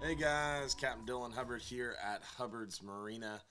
Hey guys, Captain Dylan Hubbard here at Hubbard's Marina,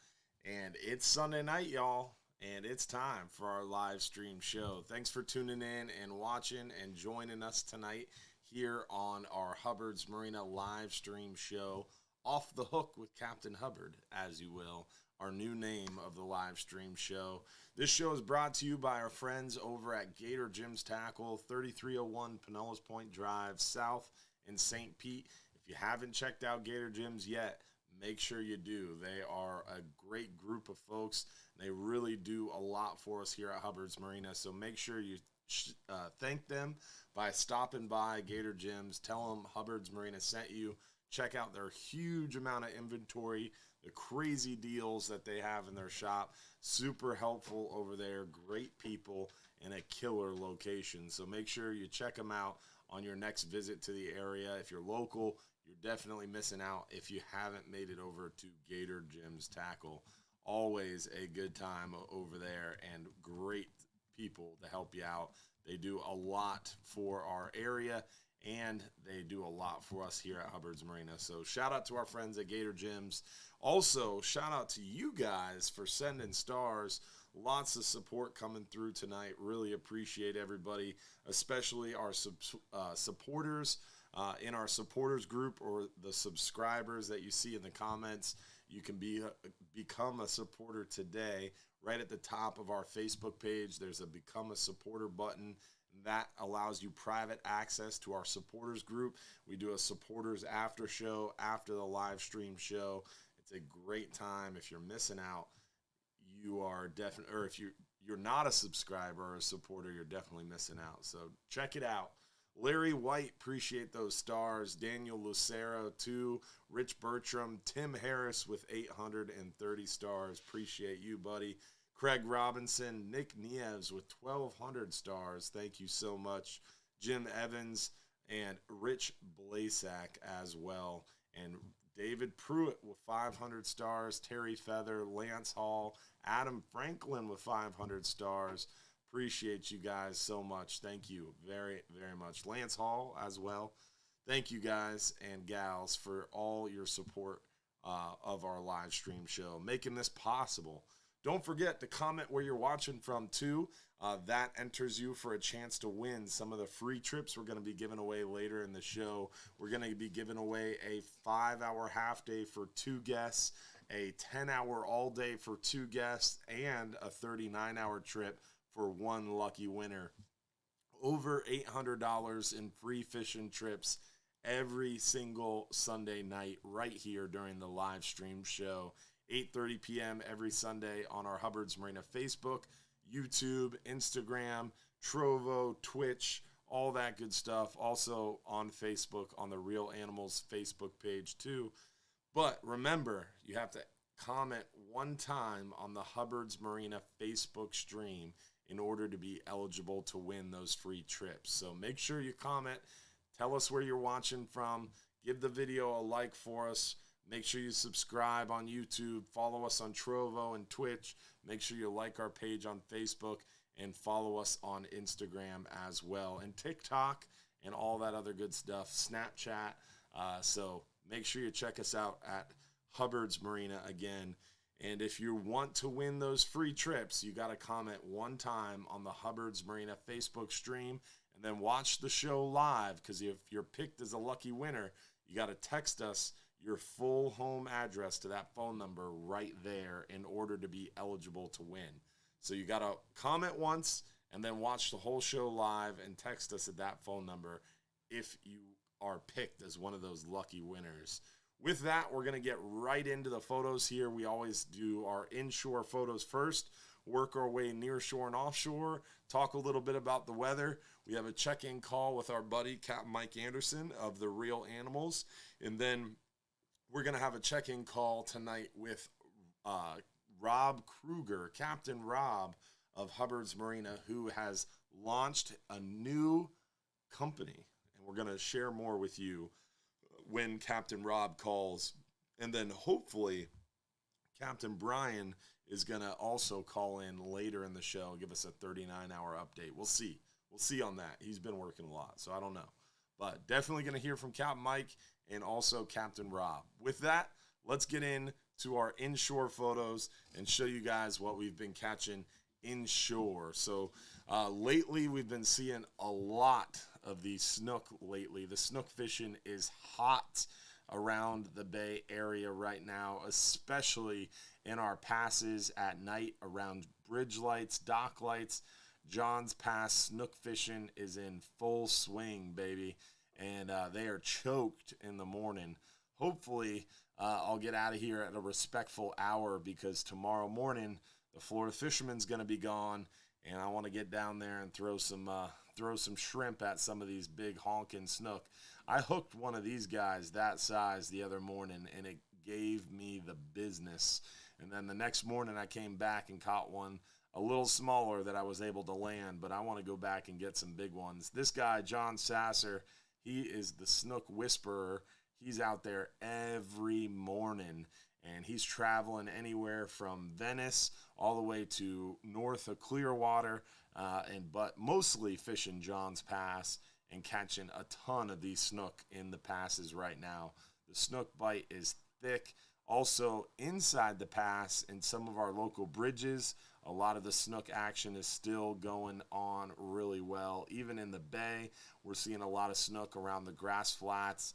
and it's Sunday night, y'all, and it's time for our live stream show. Thanks for tuning in and watching and joining us tonight here on our Hubbard's Marina live stream show, Off the Hook with Captain Hubbard, as you will, our new name of the live stream show. This show is brought to you by our friends over at Gator Jim's Tackle, 3301 Pinellas Point Drive, South in St. Pete. If you haven't checked out Gator Gyms yet, make sure you do. They are a great group of folks. They really do a lot for us here at Hubbard's Marina, so make sure you thank them by stopping by Gator Gyms. Tell them Hubbard's Marina sent you. Check out their huge amount of inventory, the crazy deals that they have in their shop. Super helpful over there, great people, and a killer location. So make sure you check them out on your next visit to the area. If you're local, you're definitely missing out if you haven't made it over to Gator Jim's Tackle. Always a good time over there and great people to help you out. They do a lot for our area, and they do a lot for us here at Hubbard's Marina. So shout out to our friends at Gator Gyms. Also, shout out to you guys for sending stars. Lots of support coming through tonight. Really appreciate everybody, especially our supporters in our supporters group or the subscribers that you see in the comments. You can become a supporter today. Right at the top of our Facebook page, there's a Become a Supporter button. That allows you private access to our supporters group. We do a supporters after show after the live stream show. It's a great time. If you're missing out, you are definitely, or if you're not a subscriber or a supporter, you're definitely missing out. So check it out. Larry White, appreciate those stars. Daniel Lucero, 2. Rich Bertram. Tim Harris with 830 stars. Appreciate you, buddy. Craig Robinson. Nick Nieves with 1,200 stars. Thank you so much. Jim Evans and Rich Blasak as well. And David Pruitt with 500 stars. Terry Feather. Lance Hall. Adam Franklin with 500 stars. Appreciate you guys so much. Thank you very, very much. Lance Hall as well. Thank you guys and gals for all your support of our live stream show, making this possible. Don't forget to comment where you're watching from, too. That enters you for a chance to win some of the free trips we're going to be giving away later in the show. We're going to be giving away a 5-hour half day for 2 guests, a 10-hour all day for 2 guests, and a 39-hour trip for 1 lucky winner. Over $800 in free fishing trips every single Sunday night right here during the live stream show. 8:30 p.m. every Sunday on our Hubbard's Marina Facebook, YouTube, Instagram, Trovo, Twitch, all that good stuff. Also on Facebook on the Real Animals Facebook page too. But remember, you have to comment 1 time on the Hubbard's Marina Facebook stream in order to be eligible to win those free trips. So make sure you comment, tell us where you're watching from, give the video a like for us, make sure you subscribe on YouTube, follow us on Trovo and Twitch, make sure you like our page on Facebook, and follow us on Instagram as well, and TikTok, and all that other good stuff, Snapchat. So make sure you check us out at Hubbard's Marina again. And if you want to win those free trips, you got to comment 1 time on the Hubbard's Marina Facebook stream and then watch the show live, because if you're picked as a lucky winner, you got to text us your full home address to that phone number right there in order to be eligible to win. So you got to comment once and then watch the whole show live and text us at that phone number if you are picked as one of those lucky winners. With that, we're going to get right into the photos here. We always do our inshore photos first, work our way near shore and offshore, talk a little bit about the weather. We have a check-in call with our buddy, Capt. Mike Anderson of the Real Animals. And then we're going to have a check-in call tonight with Rob Kruger, Captain Rob of Hubbard's Marina, who has launched a new company. And we're going to share more with you when Captain Rob calls. And then hopefully Captain Brian is going to also call in later in the show, give us a 39-hour update. We'll see. We'll see on that. He's been working a lot, so I don't know. But definitely going to hear from Capt Mike and also Captain Rob. With that, let's get into our inshore photos and show you guys what we've been catching inshore. So lately we've been seeing a lot of the snook lately. The snook fishing is hot around the Bay Area right now, especially in our passes at night around bridge lights, dock lights. John's Pass snook fishing is in full swing, baby, and they are choked in the morning. Hopefully, I'll get out of here at a respectful hour because tomorrow morning the Florida fisherman's going to be gone, and I want to get down there and throw some shrimp at some of these big honking snook. I hooked one of these guys that size the other morning, and it gave me the business. And then the next morning I came back and caught one a little smaller that I was able to land, but I want to go back and get some big ones. This guy, John Sasser, he is the snook whisperer. He's out there every morning, and he's traveling anywhere from Venice all the way to north of Clearwater, but mostly fishing John's Pass and catching a ton of these snook in the passes right now. The snook bite is thick. Also, inside the pass in some of our local bridges, a lot of the snook action is still going on really well. Even in the bay, we're seeing a lot of snook around the grass flats,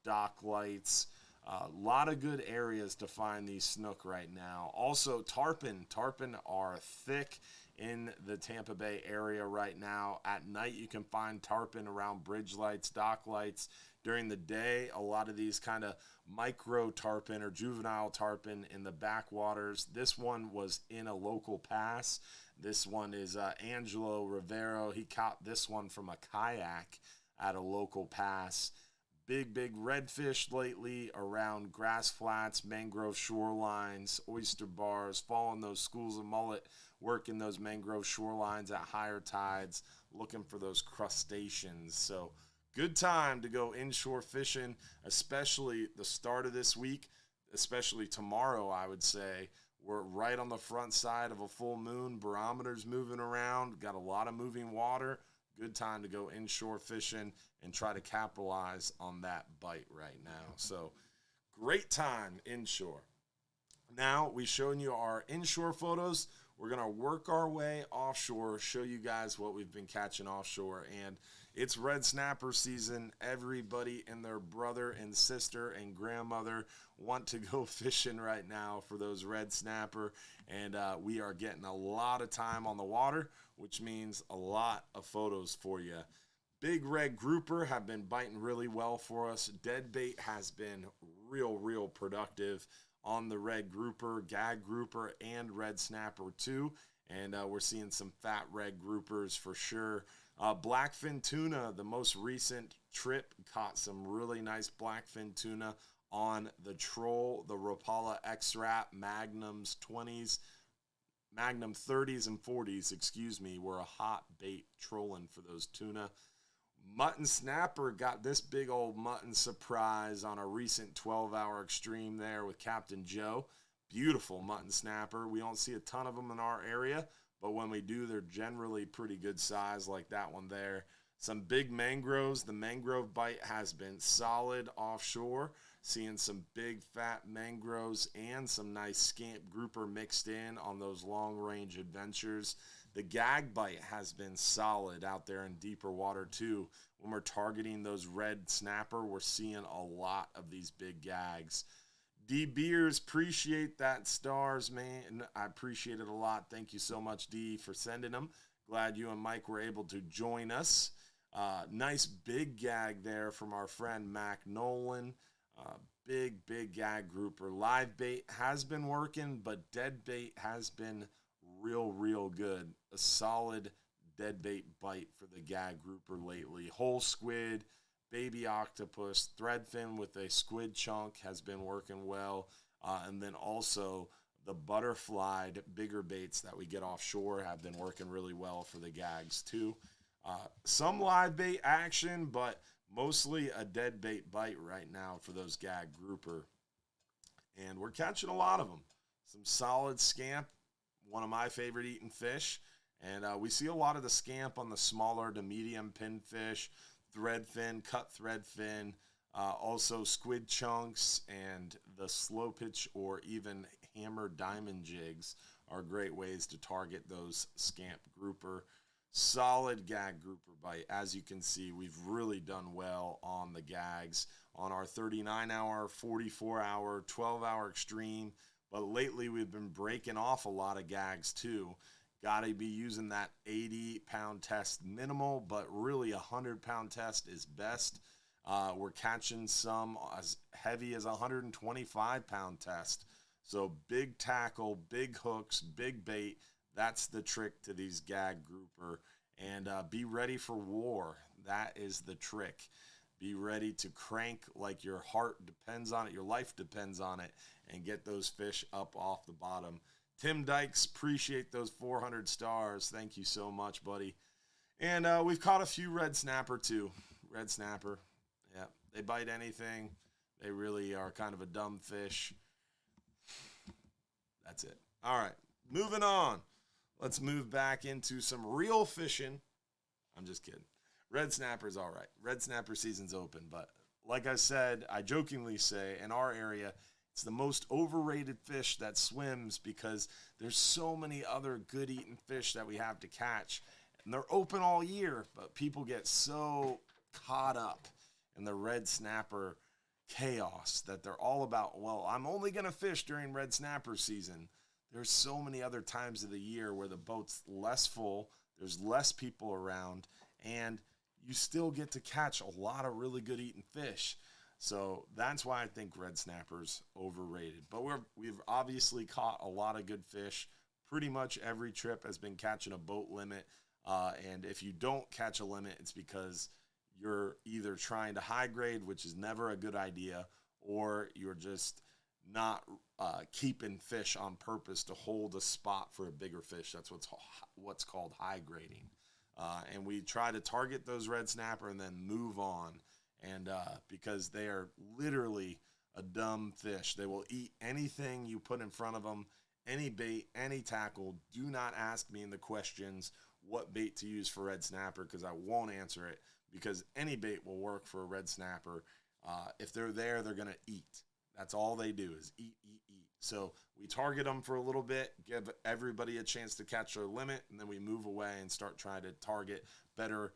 dock lights. A lot of good areas to find these snook right now. Also, tarpon. Tarpon are thick in the Tampa Bay area right now. At night, you can find tarpon around bridge lights, dock lights. During the day, a lot of these kind of micro tarpon or juvenile tarpon in the backwaters. This one was in a local pass. This one is Angelo Rivero. He caught this one from a kayak at a local pass. Big redfish lately around grass flats, mangrove shorelines, oyster bars, following those schools of mullet, working those mangrove shorelines at higher tides, looking for those crustaceans. So good time to go inshore fishing, especially the start of this week, especially tomorrow, I would say. We're right on the front side of a full moon. Barometers moving around, got a lot of moving water. Good time to go inshore fishing and try to capitalize on that bite right now. So great time inshore. Now we've shown you our inshore photos. We're going to work our way offshore, show you guys what we've been catching offshore. And it's red snapper season. Everybody and their brother and sister and grandmother want to go fishing right now for those red snapper. And we are getting a lot of time on the water, which means a lot of photos for you. Big red grouper have been biting really well for us. Dead bait has been real productive on the red grouper, gag grouper, and red snapper too. And we're seeing some fat red groupers for sure. Blackfin tuna, the most recent trip, caught some really nice blackfin tuna on the troll, the Rapala X-Rap, Magnums 20s, Magnum 30s and 40s, were a hot bait trolling for those tuna. Mutton snapper got this big old mutton surprise on a recent 12-hour extreme there with Captain Joe. Beautiful mutton snapper. We don't see a ton of them in our area, but when we do, they're generally pretty good size like that one there. Some big mangroves. The mangrove bite has been solid offshore. Seeing some big fat mangroves and some nice scamp grouper mixed in on those long-range adventures. The gag bite has been solid out there in deeper water too. When we're targeting those red snapper, we're seeing a lot of these big gags. D Beers, appreciate that stars, man. I appreciate it a lot. Thank you so much, D, for sending them. Glad you and Mike were able to join us. Nice big gag there from our friend Mac Nolan. Big gag grouper. Live bait has been working, but dead bait has been real good. A solid dead bait bite for the gag grouper lately. Whole squid, baby octopus, threadfin with a squid chunk has been working well. And then also the butterflied bigger baits that we get offshore have been working really well for the gags too. Some live bait action, but mostly a dead bait bite right now for those gag grouper. And we're catching a lot of them. Some solid scamp, one of my favorite eating fish. And we see a lot of the scamp on the smaller to medium pinfish, thread fin, cut thread fin, also squid chunks, and the slow pitch or even hammer diamond jigs are great ways to target those scamp grouper. Solid gag grouper bite. As you can see, we've really done well on the gags on our 39-hour, 44-hour, 12-hour extreme. But lately we've been breaking off a lot of gags too. Got to be using that 80-pound test minimal, but really a 100-pound test is best. We're catching some as heavy as a 125-pound test. So big tackle, big hooks, big bait. That's the trick to these gag grouper. And be ready for war. That is the trick. Be ready to crank like your heart depends on it, your life depends on it, and get those fish up off the bottom. Tim Dykes, appreciate those 400 stars. Thank you so much, buddy. And we've caught a few red snapper too. Red snapper. Yeah, they bite anything. They really are kind of a dumb fish. That's it. All right, moving on. Let's move back into some real fishing. I'm just kidding. Red snapper's all right. Red snapper season's open, but like I said, I jokingly say in our area, it's the most overrated fish that swims because there's so many other good eating fish that we have to catch. And they're open all year, but people get so caught up in the red snapper chaos that they're all about, well, I'm only going to fish during red snapper season. There's so many other times of the year where the boat's less full, there's less people around, and you still get to catch a lot of really good eating fish. So that's why I think red snapper's overrated. But we've obviously caught a lot of good fish. Pretty much every trip has been catching a boat limit. And if you don't catch a limit, it's because you're either trying to high grade, which is never a good idea, or you're just not keeping fish on purpose to hold a spot for a bigger fish. That's what's called high grading. And we try to target those red snapper and then move on. And because they are literally a dumb fish. They will eat anything you put in front of them, any bait, any tackle. Do not ask me in the questions what bait to use for red snapper because I won't answer it, because any bait will work for a red snapper. If they're there, they're going to eat. That's all they do is eat, eat, eat. So we target them for a little bit, give everybody a chance to catch their limit, and then we move away and start trying to target better,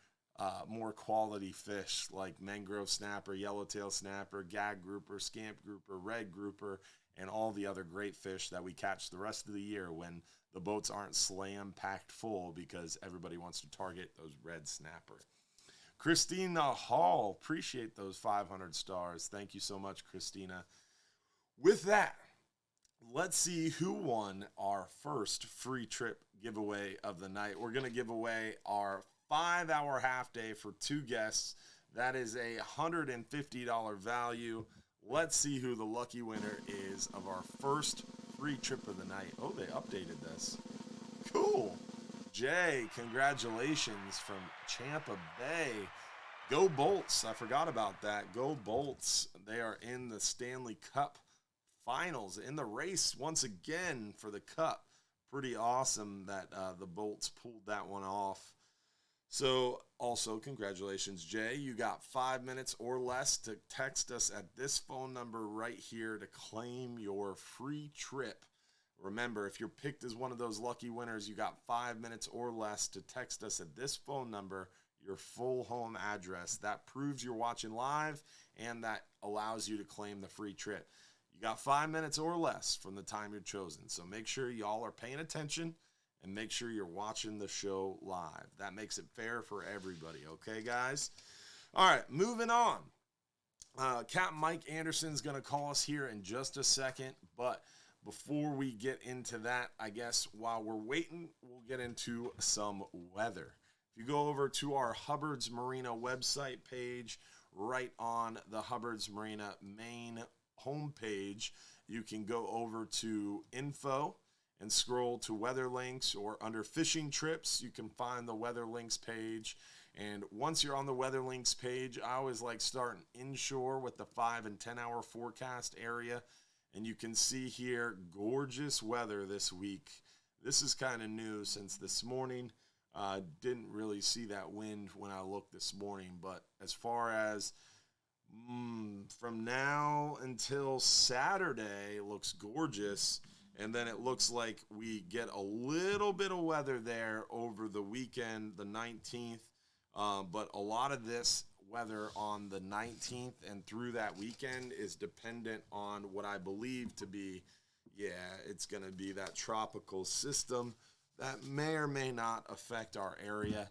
more quality fish like mangrove snapper, yellowtail snapper, gag grouper, scamp grouper, red grouper, and all the other great fish that we catch the rest of the year when the boats aren't slam-packed full because everybody wants to target those red snapper. Christina Hall, appreciate those 500 stars. Thank you so much, Christina. With that, let's see who won our first free trip giveaway of the night. We're going to give away our 5-hour half day for 2 guests. That is a $150 value. Let's see who the lucky winner is of our first free trip of the night. Oh, they updated this. Cool. Jay, congratulations from Champa Bay. Go Bolts. I forgot about that. Go Bolts. They are in the Stanley Cup Finals, in the race once again for the Cup. Pretty awesome that the Bolts pulled that one off. So also congratulations, Jay. You got 5 minutes or less to text us at this phone number right here to claim your free trip. Remember, if you're picked as one of those lucky winners, you got 5 minutes or less to text us at this phone number your full home address. That proves you're watching live, and that allows you to claim the free trip. You got 5 minutes or less from the time you're chosen. So make sure y'all are paying attention and make sure you're watching the show live. That makes it fair for everybody. Okay, guys? All right, moving on. Capt Mike Anderson's going to call us here in just a second. But before we get into that, I guess while we're waiting, we'll get into some weather. If you go over to our Hubbard's Marina website page, right on the Hubbard's Marina main homepage, you can go over to info and scroll to weather links, or under fishing trips, you can find the weather links page. And once you're on the weather links page, I always like starting inshore with the 5 and 10 hour forecast area. And you can see here, gorgeous weather this week. This is kind of new since this morning. Didn't really see that wind when I looked this morning, but as far as from now until Saturday, looks gorgeous. And then it looks like we get a little bit of weather there over the weekend, the 19th. But a lot of this weather on the 19th and through that weekend is dependent on what I believe to be, it's going to be that tropical system that may or may not affect our area.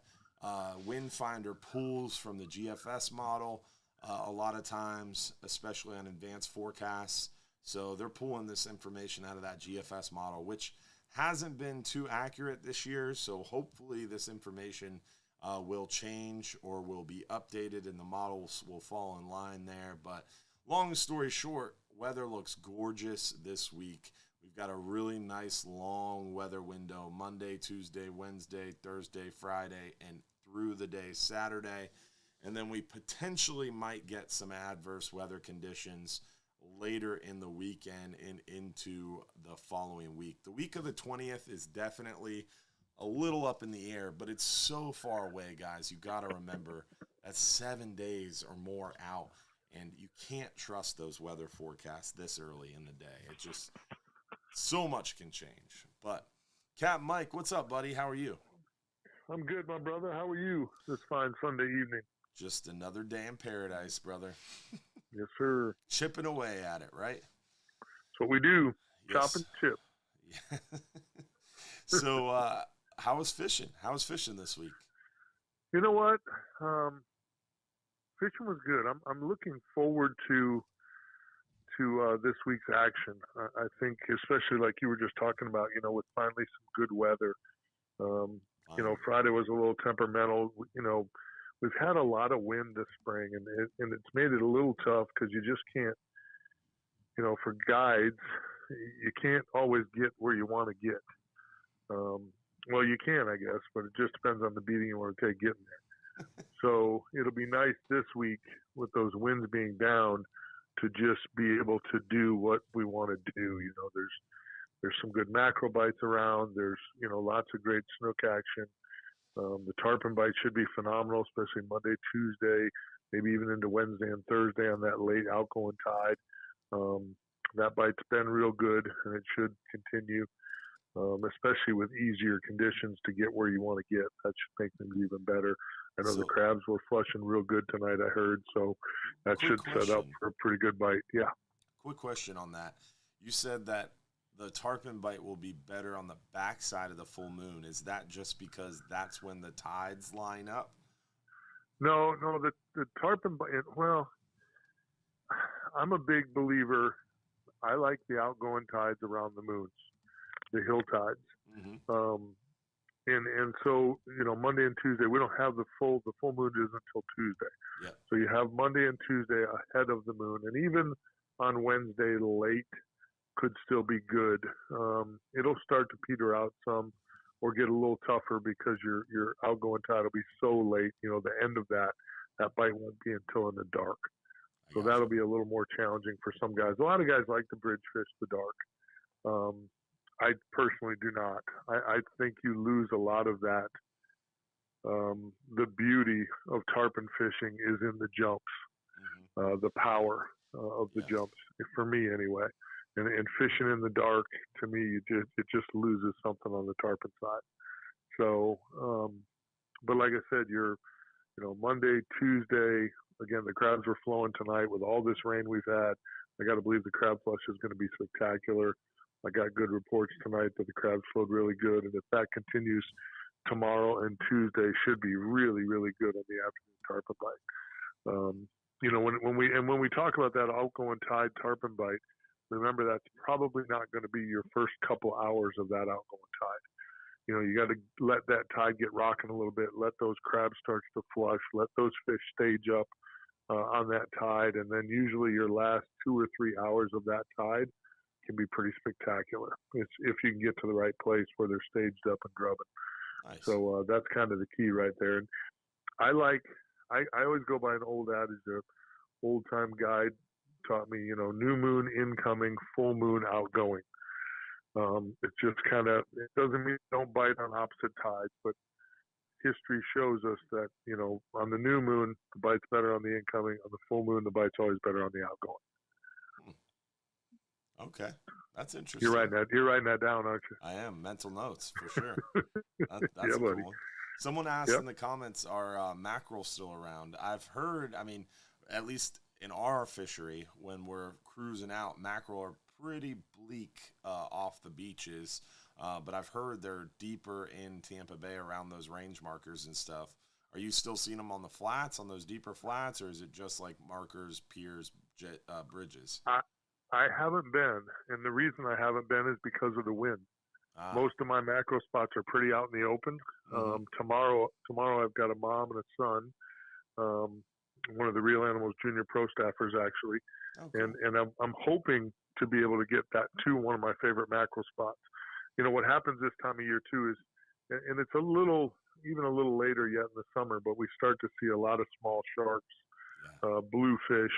Wind finder pulls from the GFS model a lot of times, especially on advanced forecasts. So they're pulling this information out of that GFS model, which hasn't been too accurate this year. So hopefully this information will change or will be updated and the models will fall in line there. But long story short, weather looks gorgeous this week. We've got a really nice long weather window Monday, Tuesday, Wednesday, Thursday, Friday, and through the day Saturday. And then we potentially might get some adverse weather conditions later in the weekend and into the following week. The week of the 20th is definitely a little up in the air, but it's so far away, guys. You got to remember that's 7 days or more out, and you can't trust those weather forecasts this early in the day. It just, so much can change. But Capt Mike, what's up, buddy? How are you? I'm good, my brother. How are you this fine Sunday evening? Just another day in paradise, brother. Yes, sir. Chipping away at it, right? That's what we do. Yes. Chop and chip. Yeah. So, how was fishing? How was fishing this week? You know what? Fishing was good. I'm looking forward to this week's action. I think, especially like you were just talking about, with finally some good weather. Friday was a little temperamental. We've had a lot of wind this spring, and it's made it a little tough because you just can't, for guides, you can't always get where you want to get. Well, you can, I guess, but it just depends on the beating you want to take getting there. So it'll be nice this week with those winds being down to just be able to do what we want to do. There's some good mackerel bites around. There's, lots of great snook action. The tarpon bite should be phenomenal, especially Monday, Tuesday, maybe even into Wednesday and Thursday on that late outgoing tide. That bite's been real good, and it should continue, especially with easier conditions to get where you want to get. That should make things even better. I know the crabs were flushing real good tonight, I heard, so that should set up for a pretty good bite. Yeah. Quick question on that. You said that the tarpon bite will be better on the backside of the full moon. Is that just because that's when the tides line up? No, the tarpon bite, well, I'm a big believer. I like the outgoing tides around the moons, the hill tides. Mm-hmm. And so, Monday and Tuesday, we don't have the full moon isn't until Tuesday. Yeah. So you have Monday and Tuesday ahead of the moon, and even on Wednesday late could still be good. It'll start to peter out some or get a little tougher because your outgoing tide will be so late. The end of that bite won't be until in the dark. So that'll be a little more challenging for some guys. A lot of guys like to bridge fish the dark. I personally do not. I think you lose a lot of that. The beauty of tarpon fishing is in the jumps, the power of the jumps, for me anyway. And fishing in the dark, to me, it just loses something on the tarpon side. So, but like I said, Monday, Tuesday, again, the crabs were flowing tonight with all this rain we've had. I got to believe the crab flush is going to be spectacular. I got good reports tonight that the crabs flowed really good, and if that continues tomorrow and Tuesday, should be really, really good on the afternoon tarpon bite. When we talk about that outgoing tide tarpon bite, remember that's probably not going to be your first couple hours of that outgoing tide. You got to let that tide get rocking a little bit, let those crabs start to flush, let those fish stage up on that tide, and then usually your last 2 or 3 hours of that tide can be pretty spectacular. It's if you can get to the right place where they're staged up and grubbing. Nice. So that's kind of the key right there. And I always go by an old adage, the old time guide taught me, new moon incoming, full moon outgoing. It's just kind of, it doesn't mean don't bite on opposite tides, but history shows us that, on the new moon, the bite's better on the incoming. On the full moon, the bite's always better on the outgoing. Okay. That's interesting. You're writing that down, aren't you? I am. Mental notes, for sure. That's yeah, a buddy. cool one. Someone asked in the comments, are mackerel still around? I've heard, at least in our fishery, when we're cruising out, mackerel are pretty bleak off the beaches. But I've heard they're deeper in Tampa Bay around those range markers and stuff. Are you still seeing them on the flats, on those deeper flats, or is it just like markers, piers, bridges? I haven't been, and the reason I haven't been is because of the wind. Most of my mackerel spots are pretty out in the open. Mm-hmm. Tomorrow I've got a mom and a son, one of the Real Animals Junior Pro staffers actually, and I'm hoping to be able to get that to one of my favorite mackerel spots. What happens this time of year too is, and it's even a little later yet in the summer, but we start to see a lot of small sharks, bluefish,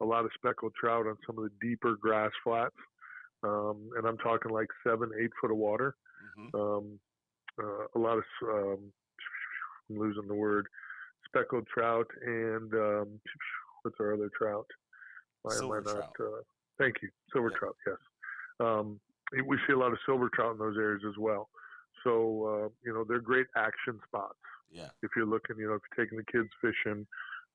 a lot of speckled trout on some of the deeper grass flats. And I'm talking like 7-8 foot of water. Mm-hmm. A lot of, I'm losing the word, speckled trout and what's our other trout? Silver trout. Thank you. Silver trout, yes. We see a lot of silver trout in those areas as well. So, they're great action spots. Yeah. If you're looking, if you're taking the kids fishing,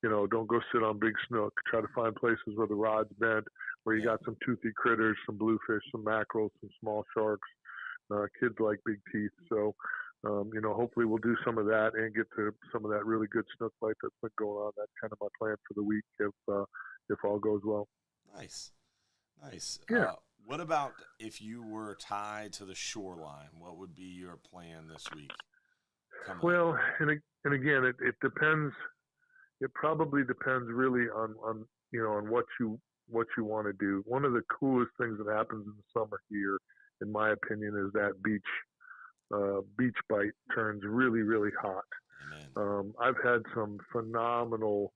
don't go sit on big snook. Try to find places where the rod's bent, where you got some toothy critters, some bluefish, some mackerel, some small sharks. Kids like big teeth. So, hopefully we'll do some of that and get to some of that really good snook bite that's been going on. That's kind of my plan for the week if all goes well. Nice. Yeah. What about if you were tied to the shoreline? What would be your plan this week? Well, and again, it depends. It probably depends really on what you want to do. One of the coolest things that happens in the summer here, in my opinion, is that beach bite turns really, really hot. I've had some phenomenal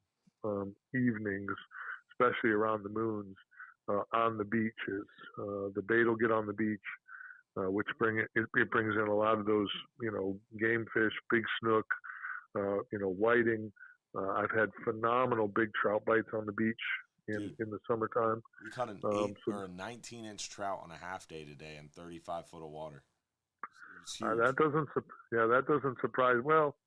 evenings, especially around the moons, on the beaches. The bait will get on the beach, which it brings in a lot of those game fish, big snook, whiting. I've had phenomenal big trout bites on the beach in the summertime. We caught an 19-inch trout on a half day today in 35 foot of water. That doesn't surprise. Well,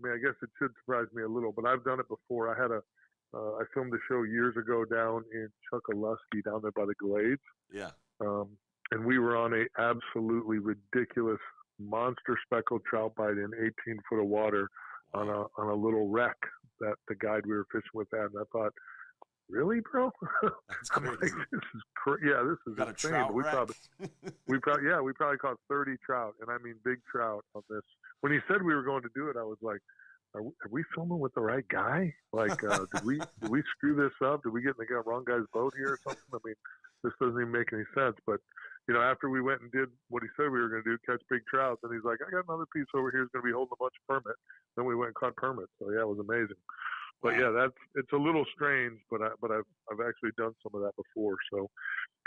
I guess it should surprise me a little, but I've done it before. I filmed a show years ago down in Chokoloskee, down there by the Glades. Yeah. And we were on a absolutely ridiculous monster speckled trout bite in 18 foot of water. Wow. on a little wreck that the guide we were fishing with had, and I thought, really, bro? That's crazy. This is this is got insane. A trout we probably caught 30 trout, and I mean big trout on this. When he said we were going to do it, I was like, are we filming with the right guy? Like, did we screw this up? Did we get in the wrong guy's boat here or something? I mean, this doesn't even make any sense. But after we went and did what he said we were going to do, catch big trout, then he's like, I got another piece over here who's going to be holding a bunch of permit. Then we went and caught permits. So yeah, it was amazing. But yeah, it's a little strange, but I've actually done some of that before. So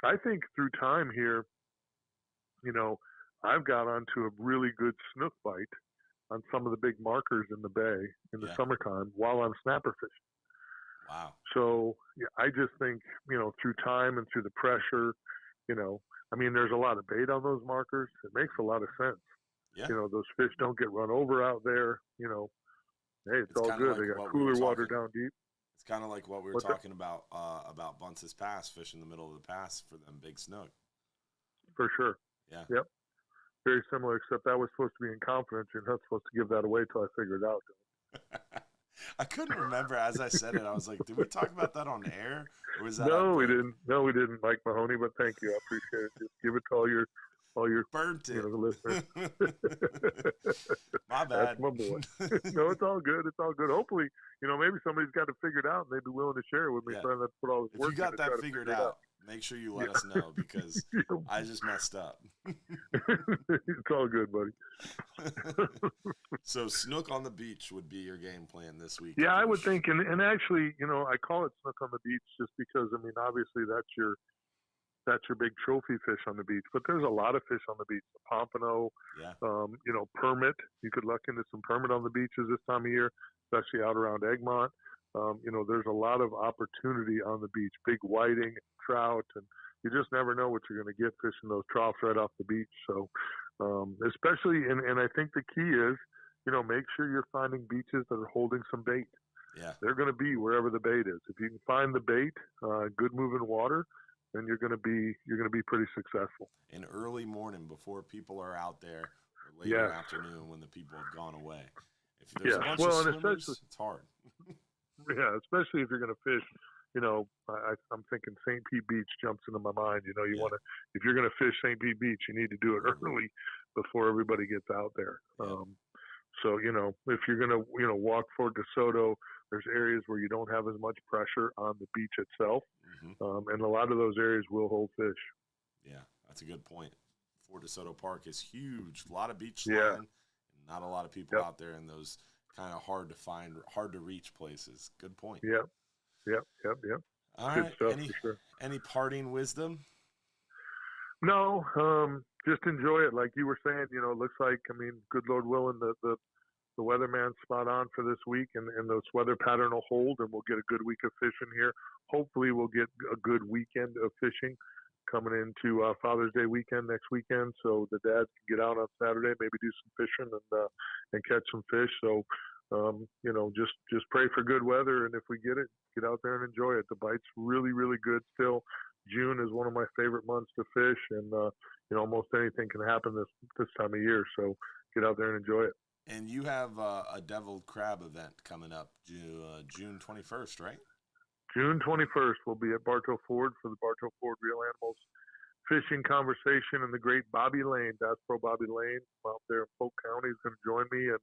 I think through time here, I've got onto a really good snook bite on some of the big markers in the bay in the summertime while I'm snapper fishing. Wow. So I just think, through time and through the pressure, there's a lot of bait on those markers. It makes a lot of sense. Yeah. Those fish don't get run over out there. Hey, it's all good. They got cooler water down deep. It's kind of like what we were talking about Bunce's Pass, fish in the middle of the pass for them big snook. For sure. Yeah. Yep. Very similar, except that was supposed to be in confidence. You're not supposed to give that away till I figure it out. I couldn't remember as I said it. I was like, did we talk about that on air? Or was that we didn't. No, we didn't, Mike Mahoney, but thank you. I appreciate it. Just give it to all your burnt it. Listeners. My bad. That's my boy. No, it's all good. It's all good. Hopefully, maybe somebody's got it figured out and they'd be willing to share it with me. Yeah. Trying to put all this work. If you got that figured out, make sure you let us know because I just messed up. It's all good, buddy. So snook on the beach would be your game plan this week. Yeah, I would think, and actually, I call it snook on the beach just because, obviously that's your that's your big trophy fish on the beach. But there's a lot of fish on the beach. The pompano, Yeah. Permit. You could luck into some permit on the beaches this time of year, especially out around Egmont. There's a lot of opportunity on the beach. Big whiting, trout, and you just never know what you're going to get fishing those troughs right off the beach. So, especially, and I think the key is, make sure you're finding beaches that are holding some bait. Yeah. They're going to be wherever the bait is. If you can find the bait, good moving water, then you're going to be pretty successful. In early morning before people are out there, or later afternoon when the people have gone away. If there's a bunch of swimmers, it's hard. Yeah, especially if you're going to fish. I'm thinking St. Pete Beach jumps into my mind. Want to, if you're going to fish St. Pete Beach, you need to do it early before everybody gets out there. Yeah. So, if you're going to, walk Fort DeSoto, there's areas where you don't have as much pressure on the beach itself. Mm-hmm. And a lot of those areas will hold fish. Yeah, that's a good point. Fort DeSoto Park is huge. A lot of beach line, and not a lot of people out there in those kind of hard to find, hard to reach places. Good point. Yep. All right. Any parting wisdom? No, just enjoy it. Like you were saying, it looks like, good Lord willing, the weatherman's spot on for this week, and this weather pattern will hold, and we'll get a good week of fishing here. Hopefully we'll get a good weekend of fishing coming into Father's Day weekend next weekend, so the dads can get out on Saturday, maybe do some fishing and catch some fish. So, just pray for good weather, and if we get it, get out there and enjoy it. The bite's really, really good still. June is one of my favorite months to fish, and almost anything can happen this time of year. So get out there and enjoy it. And you have a deviled crab event coming up June 21st, right? June 21st, we'll be at Bartow Ford for the Bartow Ford Real Animals Fishing Conversation, and the great Bobby Lane, Bass Pro Bobby Lane, out there in Polk County, is going to join me, and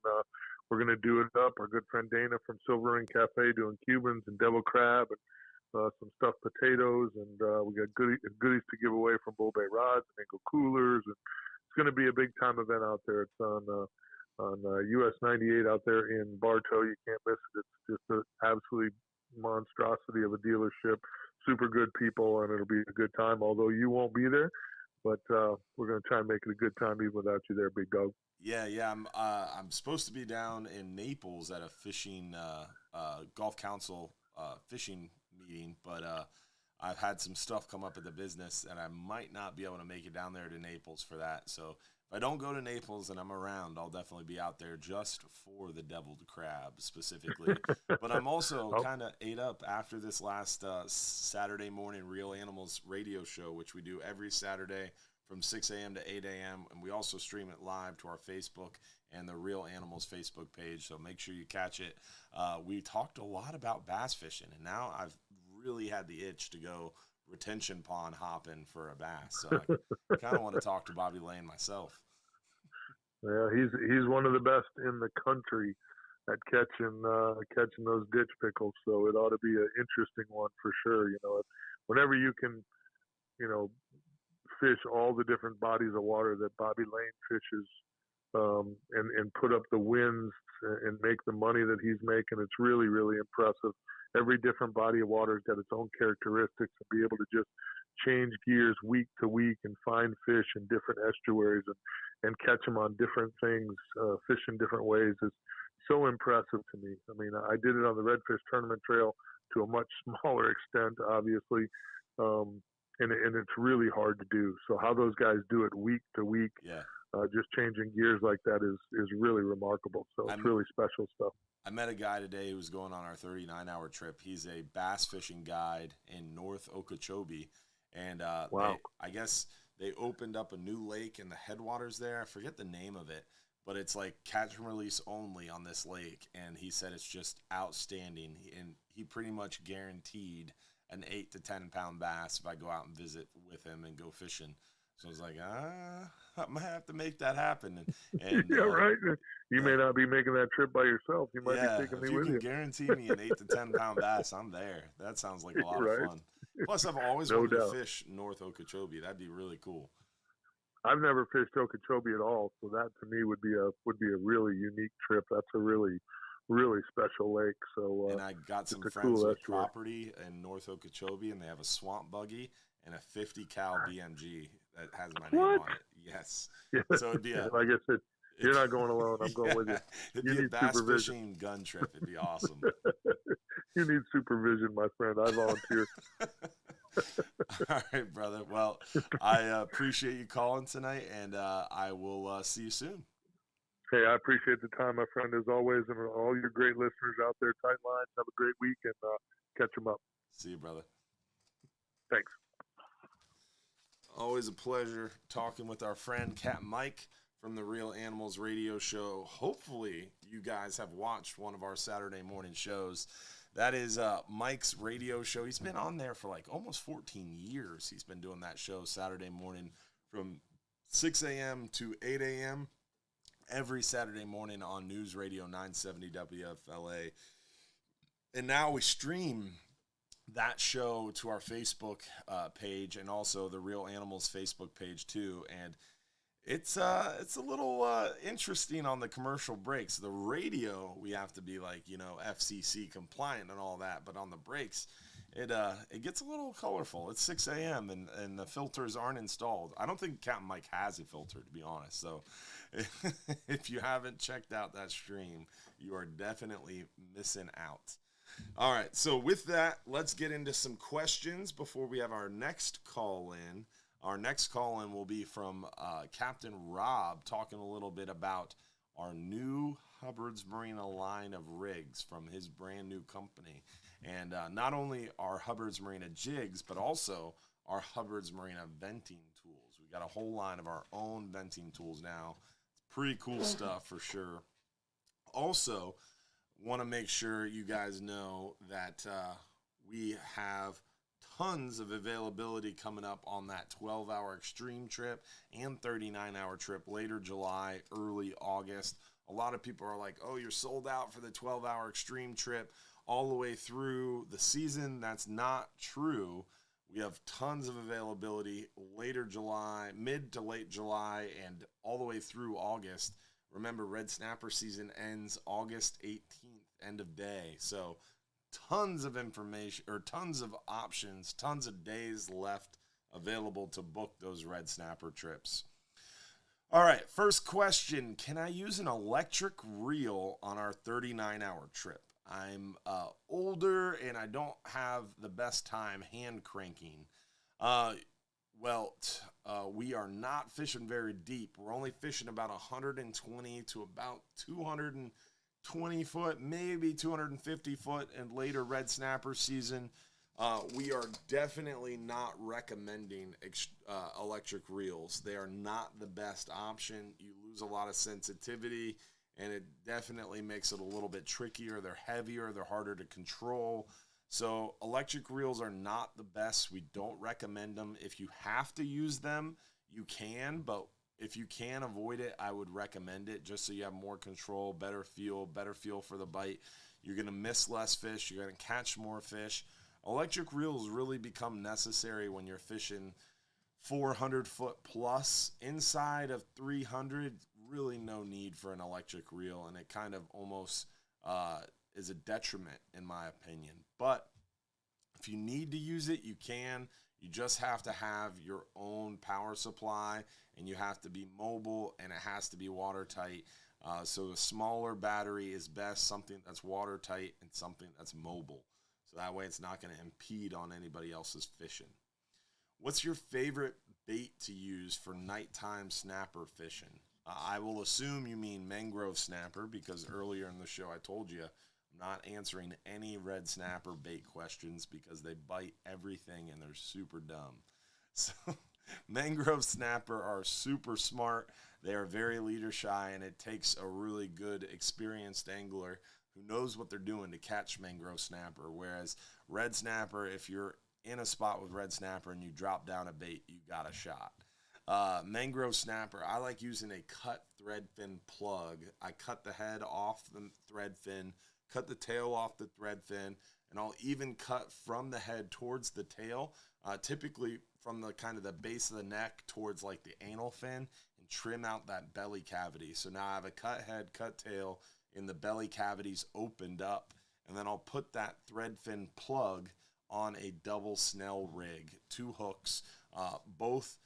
we're going to do it up. Our good friend Dana from Silver Ring Cafe doing Cubans and deviled crab and some stuffed potatoes, and we got goodies to give away from Bull Bay Rods and Angle Coolers, and it's going to be a big time event out there. It's on US 98 out there in Bartow. You can't miss it. It's just an absolute monstrosity of a dealership. Super good people, and it'll be a good time. Although you won't be there, but we're going to try and make it a good time even without you there, big dog. Yeah. I'm supposed to be down in Naples at a fishing Gulf Council fishing meeting, but I've had some stuff come up at the business, and I might not be able to make it down there to Naples for that. So if I don't go to Naples and I'm around, I'll definitely be out there just for the deviled crab specifically. But I'm also kind of ate up after this last Saturday morning Real Animals radio show, which we do every Saturday from 6 a.m. to 8 a.m. And we also stream it live to our Facebook and the Real Animals Facebook page. So make sure you catch it. We talked a lot about bass fishing, and now I've really had the itch to go retention pond hopping for a bass. So I kind of want to talk to Bobby Lane myself. Yeah, he's one of the best in the country at catching those ditch pickles. So it ought to be an interesting one for sure. Whenever you can, fish all the different bodies of water that Bobby Lane fishes, and put up the wins and make the money that he's making, it's really, really impressive. Every different body of water has got its own characteristics, and be able to just change gears week to week and find fish in different estuaries and catch them on different things, fish in different ways is so impressive to me. I did it on the Redfish Tournament Trail to a much smaller extent, obviously, and it's really hard to do. So how those guys do it week to week, just changing gears like that is really remarkable. So it's really special stuff. I met a guy today who was going on our 39-hour trip. He's a bass fishing guide in North Okeechobee, and wow. I guess they opened up a new lake in the headwaters there. I forget the name of it, but it's like catch and release only on this lake, and he said it's just outstanding, and he pretty much guaranteed an 8 to 10 pound bass if I go out and visit with him and go fishing. So I was like, I might have to make that happen. And yeah, right. You may not be making that trip by yourself. You might be taking me with you. If you can guarantee me an 8 to 10 pound bass, I'm there. That sounds like a lot of fun. Plus, I've always wanted to fish North Okeechobee. That'd be really cool. I've never fished Okeechobee at all, so that to me would be a really unique trip. That's a really, really special lake. So and I got some friends with property in North Okeechobee, and they have a swamp buggy, and a 50 cal BMG that has my name What? on it. Yes. Yeah. So it'd be Like I said, you're not going alone. I'm going with you. it'd You be a need bass supervision. fishing gun trip. It'd be awesome. You need supervision, my friend. I volunteer. All right, brother. Well, I appreciate you calling tonight, and I will see you soon. Hey, I appreciate the time, my friend, as always, and all your great listeners out there. Tight lines. Have a great week, and catch them up. See you, brother. Thanks. Always a pleasure talking with our friend Capt Mike from the Real Animals Radio Show. Hopefully, you guys have watched one of our Saturday morning shows. That is Mike's radio show. He's been on there for like almost 14 years. He's been doing that show Saturday morning from 6 a.m. to 8 a.m. every Saturday morning on News Radio 970 WFLA. And now we stream that show to our Facebook page and also the Real Animals Facebook page too. And it's a little interesting on the commercial breaks. The radio, we have to be like, FCC compliant and all that. But on the breaks, it gets a little colorful. It's 6 a.m. and the filters aren't installed. I don't think Captain Mike has a filter, to be honest. So if you haven't checked out that stream, you are definitely missing out. All right, so with that, let's get into some questions before we have our next call in. Our next call in will be from Captain Rob, talking a little bit about our new Hubbard's Marina line of rigs from his brand new company. And not only our Hubbard's Marina jigs, but also our Hubbard's Marina venting tools. We got a whole line of our own venting tools now. It's pretty cool stuff for sure. Also, want to make sure you guys know that we have tons of availability coming up on that 12-hour extreme trip and 39-hour trip later July, early August. A lot of people are like, oh, you're sold out for the 12-hour extreme trip all the way through the season. That's not true. We have tons of availability later July, mid to late July, and all the way through August. Remember, red snapper season ends August 18th, end of day. So tons of information, or tons of options, tons of days left available to book those red snapper trips. All right, first question. Can I use an electric reel on our 39-hour trip? I'm older and I don't have the best time hand cranking. We are not fishing very deep. We're only fishing about 120 to about 220 foot, maybe 250 foot in later red snapper season. We are definitely not recommending electric reels. They are not the best option. You lose a lot of sensitivity, and it definitely makes it a little bit trickier. They're heavier. They're harder to control. So electric reels are not the best. We don't recommend them. If you have to use them, you can, but if you can avoid it, I would recommend it just so you have more control, better feel for the bite. You're going to miss less fish. You're going to catch more fish. Electric reels really become necessary when you're fishing 400 foot plus. Inside of 300, really no need for an electric reel, and it kind of almost is a detriment in my opinion. But if you need to use it, you can. You just have to have your own power supply, and you have to be mobile, and it has to be watertight. So a smaller battery is best, something that's watertight and something that's mobile. So that way it's not going to impede on anybody else's fishing. What's your favorite bait to use for nighttime snapper fishing? I will assume you mean mangrove snapper, because earlier in the show I told you I'm not answering any red snapper bait questions because they bite everything and they're super dumb. So mangrove snapper are super smart. They are very leader shy, and it takes a really good experienced angler who knows what they're doing to catch mangrove snapper. Whereas red snapper, if you're in a spot with red snapper and you drop down a bait, you got a shot. Mangrove snapper, I like using a cut thread fin plug. I cut the head off the thread fin, cut the tail off the thread fin, and I'll even cut from the head towards the tail, typically from the kind of the base of the neck towards like the anal fin, and trim out that belly cavity. So now I have a cut head, cut tail, and the belly cavity's opened up, and then I'll put that thread fin plug on a double snell rig, 2 hooks, both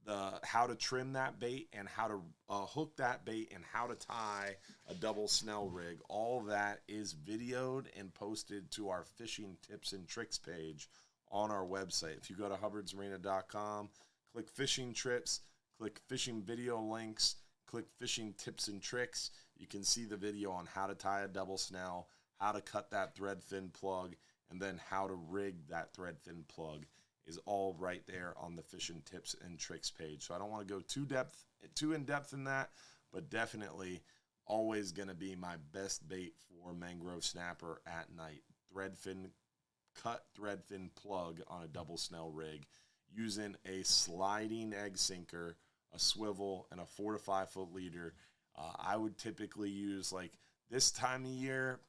the how to trim that bait and how to hook that bait and how to tie a double snell rig. All that is videoed and posted to our fishing tips and tricks page on our website. If you go to hubbardsmarina.com, click fishing trips, click fishing video links, click fishing tips and tricks, you can see the video on how to tie a double snell, how to cut that thread fin plug, and then how to rig that thread fin plug is all right there on the fishing tips and tricks page. So I don't want to go too in depth in that, but definitely always going to be my best bait for mangrove snapper at night. Cut thread fin plug on a double snell rig using a sliding egg sinker, a swivel, and a 4 to 5 foot leader. I would typically use, like this time of year,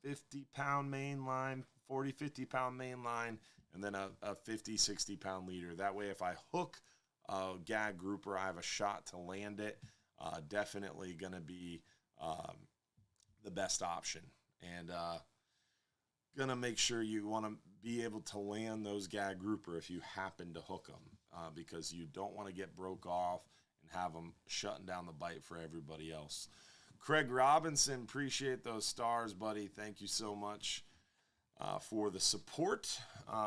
50-pound main line, 40, 50-pound main line, and then a 50, 60-pound leader. That way, if I hook a gag grouper, I have a shot to land it. Definitely going to be the best option. And going to make sure you want to be able to land those gag grouper if you happen to hook them, because you don't want to get broke off and have them shutting down the bite for everybody else. Craig Robinson, appreciate those stars, buddy. Thank you so much for the support.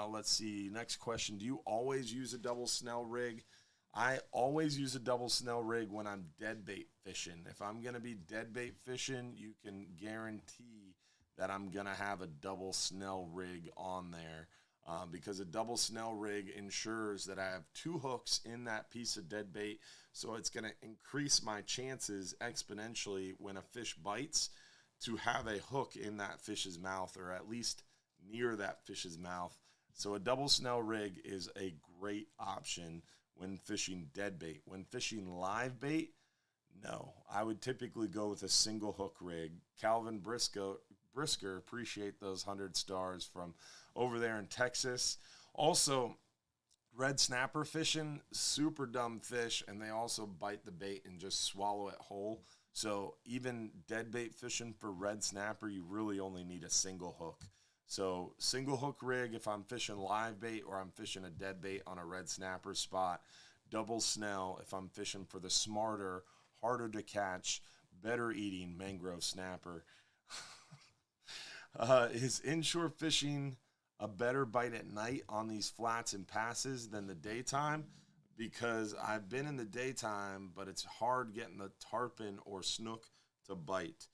Let's see. Next question. Do you always use a double snell rig? I always use a double snell rig when I'm deadbait fishing. If I'm going to be deadbait fishing, you can guarantee that I'm going to have a double snell rig on there, because a double snell rig ensures that I have 2 hooks in that piece of deadbait, so it's going to increase my chances exponentially when a fish bites to have a hook in that fish's mouth, or at least near that fish's mouth. So a double snell rig is a great option when fishing deadbait. When fishing live bait, no. I would typically go with a single hook rig. Calvin Brisker, appreciate those 100 stars from over there in Texas. Also, red snapper fishing, super dumb fish, and they also bite the bait and just swallow it whole. So even dead bait fishing for red snapper, you really only need a single hook. So single hook rig if I'm fishing live bait or I'm fishing a dead bait on a red snapper spot. Double snell if I'm fishing for the smarter, harder to catch, better eating mangrove snapper. Is inshore fishing a better bite at night on these flats and passes than the daytime? Because I've been in the daytime, but it's hard getting the tarpon or snook to bite.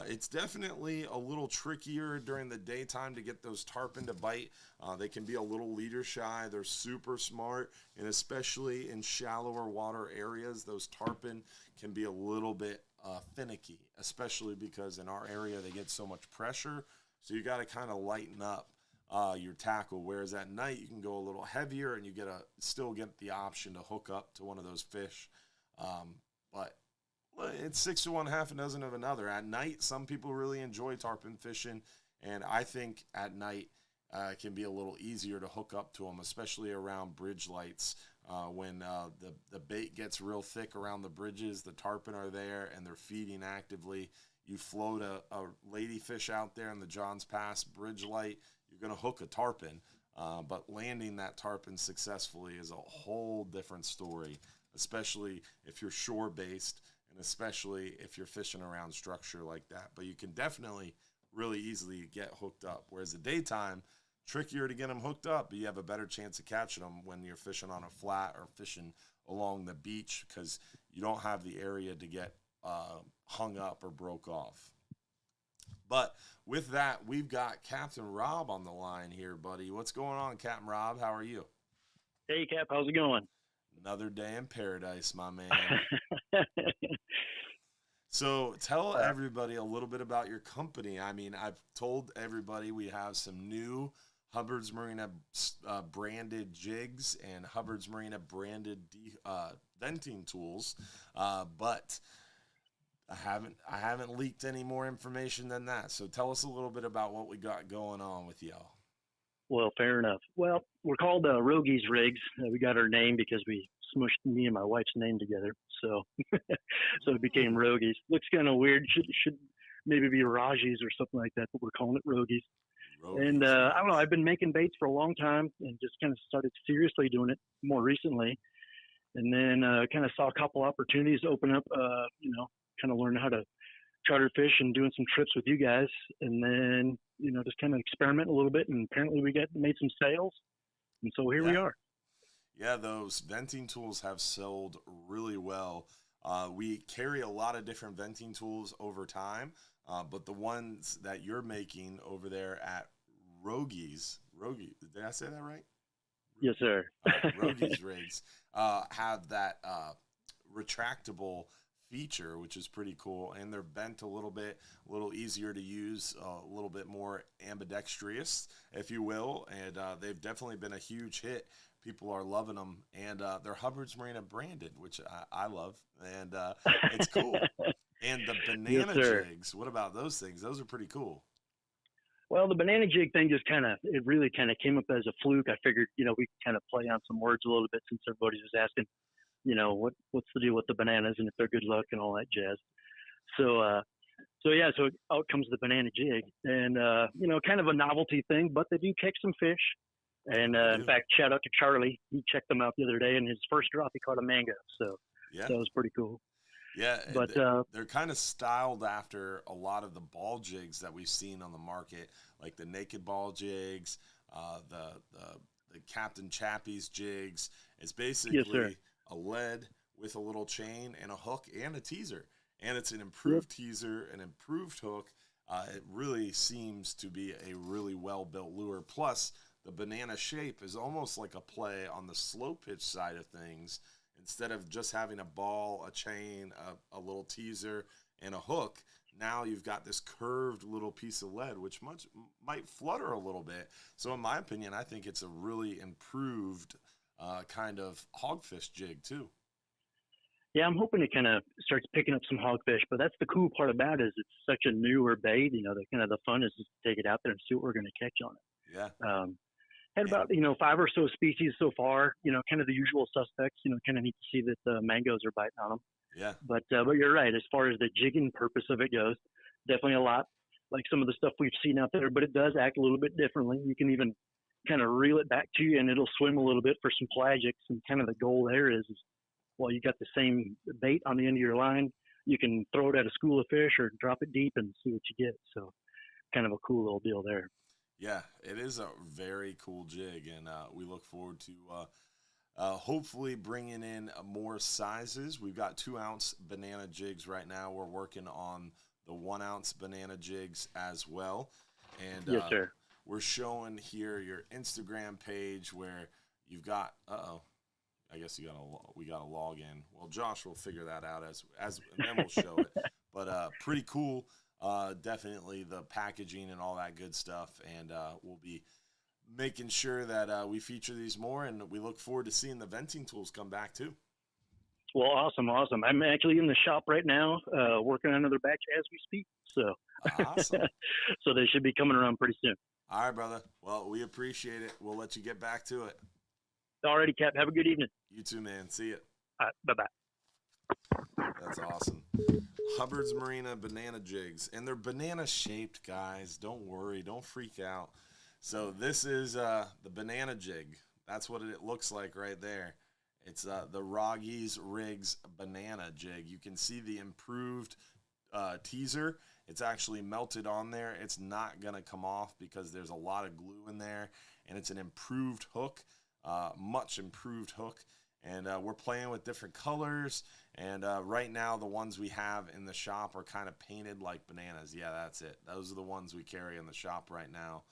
It's definitely a little trickier during the daytime to get those tarpon to bite. They can be a little leader shy. They're super smart, and especially in shallower water areas, those tarpon can be a little bit finicky, especially because in our area they get so much pressure. So you got to kind of lighten up your tackle. Whereas at night you can go a little heavier and you still get the option to hook up to one of those fish. But it's 6 to 1, half a dozen of another. At night, some people really enjoy tarpon fishing, and I think at night it can be a little easier to hook up to them, especially around bridge lights. When the bait gets real thick around the bridges, the tarpon are there and they're feeding actively. You float a ladyfish out there in the Johns Pass bridge light, you're going to hook a tarpon. But landing that tarpon successfully is a whole different story, especially if you're shore-based and especially if you're fishing around structure like that. But you can definitely really easily get hooked up, whereas the daytime, trickier to get them hooked up, but you have a better chance of catching them when you're fishing on a flat or fishing along the beach because you don't have the area to get hung up or broke off. But with that, we've got Captain Rob on the line here, buddy. What's going on, Captain Rob? How are you? Hey, Cap. How's it going? Another day in paradise, my man. So tell everybody a little bit about your company. I mean, I've told everybody we have some new Hubbard's Marina branded jigs and Hubbard's Marina branded venting tools, but I haven't leaked any more information than that. So tell us a little bit about what we got going on with y'all. Well, fair enough. Well, we're called Rogies Rigs. We got our name because we smushed me and my wife's name together. So so it became Rogies. Looks kind of weird. Should maybe be Raji's or something like that, but we're calling it Rogies. And Rogues I don't know, rigs. I've been making baits for a long time and just kind of started seriously doing it more recently. And then kind of saw a couple opportunities open up, kind of learn how to charter fish and doing some trips with you guys. And then, just kind of experiment a little bit. And apparently we made some sales. And so here we Yeah. are. Yeah, those venting tools have sold really well. We carry a lot of different venting tools over time, but the ones that you're making over there at Rogie, did I say that right? Yes, sir. Rogies rigs have that retractable feature, which is pretty cool, and they're bent a little easier to use, a little bit more ambidextrous, if you will, and they've definitely been a huge hit. People are loving them, and they're Hubbard's Marina branded, which I love, and it's cool. And the Yes, banana sir. jigs, what about those things? Those are pretty cool. Well, the banana jig thing it really kind of came up as a fluke. I figured, we could kind of play on some words a little bit since everybody was asking, what's the deal with the bananas and if they're good luck and all that jazz. So out comes the banana jig, and kind of a novelty thing, but they do catch some fish. And in fact, shout out to Charlie. He checked them out the other day, and his first drop he caught a mango. So Yeah. that was pretty cool. Yeah, But they're kind of styled after a lot of the ball jigs that we've seen on the market, like the naked ball jigs, the Captain Chappie's jigs. It's basically a lead with a little chain and a hook and a teaser, and it's an improved teaser, an improved hook. It really seems to be a really well built lure. Plus, the banana shape is almost like a play on the slow pitch side of things. Instead of just having a ball, a chain, a little teaser, and a hook, now you've got this curved little piece of lead, which might flutter a little bit. So in my opinion, I think it's a really improved kind of hogfish jig too. yeah, I'm hoping it kind of starts picking up some hogfish. But that's the cool part about it is it's such a newer bait. The fun is just to take it out there and see what we're going to catch on it. Yeah. Had about 5 or so species so far. Kind of the usual suspects. Kind of neat to see that the mangoes are biting on them. Yeah. But you're right. As far as the jigging purpose of it goes, definitely a lot like some of the stuff we've seen out there. But it does act a little bit differently. You can even kind of reel it back to you, and it'll swim a little bit for some pelagics. And kind of the goal there is well, you got the same bait on the end of your line. You can throw it at a school of fish or drop it deep and see what you get. So kind of a cool little deal there. Yeah, it is a very cool jig, and we look forward to hopefully bringing in more sizes. We've got 2-ounce banana jigs right now. We're working on the 1-ounce banana jigs as well. And yes, sir. We're showing here your Instagram page where you've got, I guess we got to log in. Well, Josh will figure that out as and then we'll show it. But pretty cool. Definitely the packaging and all that good stuff, and we'll be making sure that we feature these more, and we look forward to seeing the venting tools come back too. Well, awesome. I'm actually in the shop right now, working on another batch as we speak. So awesome. So they should be coming around pretty soon. All right, brother. Well, we appreciate it. We'll let you get back to it. Alrighty, Cap. Have a good evening. You too, man. See ya. All right, bye-bye. That's awesome. Hubbard's Marina banana jigs, and they're banana shaped, guys. Don't worry, don't freak out. So this is the banana jig. That's what it looks like right there. It's the Rogies Rigs banana jig. You can see the improved teaser. It's actually melted on there. It's not gonna come off because there's a lot of glue in there, and it's an improved hook, much improved hook. And we're playing with different colors. And right now, the ones we have in the shop are kind of painted like bananas. Yeah, that's it. Those are the ones we carry in the shop right now.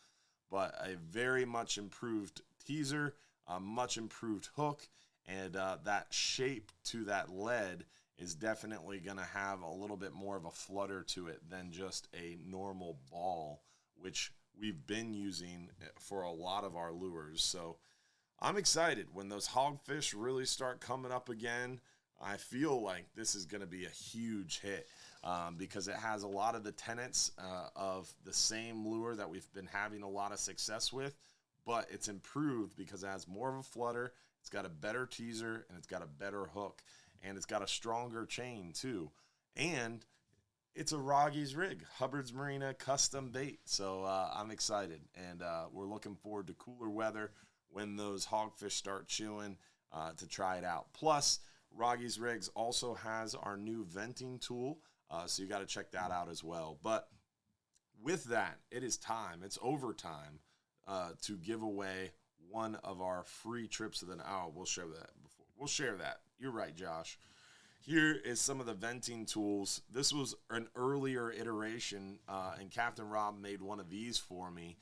But a very much improved teaser, a much improved hook, and that shape to that lead is definitely going to have a little bit more of a flutter to it than just a normal ball, which we've been using for a lot of our lures. So I'm excited when those hogfish really start coming up again. I feel like this is going to be a huge hit because it has a lot of the tenets of the same lure that we've been having a lot of success with, but it's improved because it has more of a flutter, it's got a better teaser, and it's got a better hook, and it's got a stronger chain too. And It's a Rogge's rig, Hubbard's Marina custom bait. So I'm excited, and we're looking forward to cooler weather when those hogfish start chewing to try it out. Plus, Rogge's Rigs also has our new venting tool, so you got to check that out as well. But with that, it is time. It's overtime to give away one of our free trips of the night. Oh, we'll share that before. We'll share that. You're right, Josh. Here is some of the venting tools. This was an earlier iteration, and Captain Rob made one of these for me.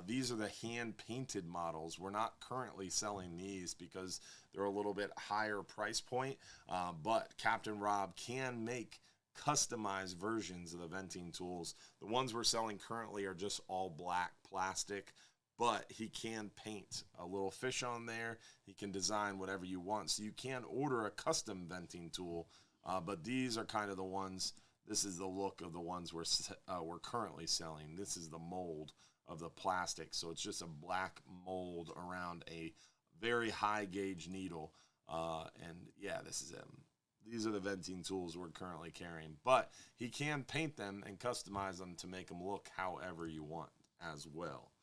These are the hand-painted models. We're not currently selling these because they're a little bit higher price point, but Captain Rob can make customized versions of the venting tools. The ones we're selling currently are just all black plastic, but he can paint a little fish on there. He can design whatever you want. So you can order a custom venting tool, but these are kind of the ones. This is the look of the ones we're currently selling. This is the mold of the plastic. So it's just a black mold around a very high gauge needle. And yeah, this is it. These are the venting tools we're currently carrying, but he can paint them and customize them to make them look however you want as well.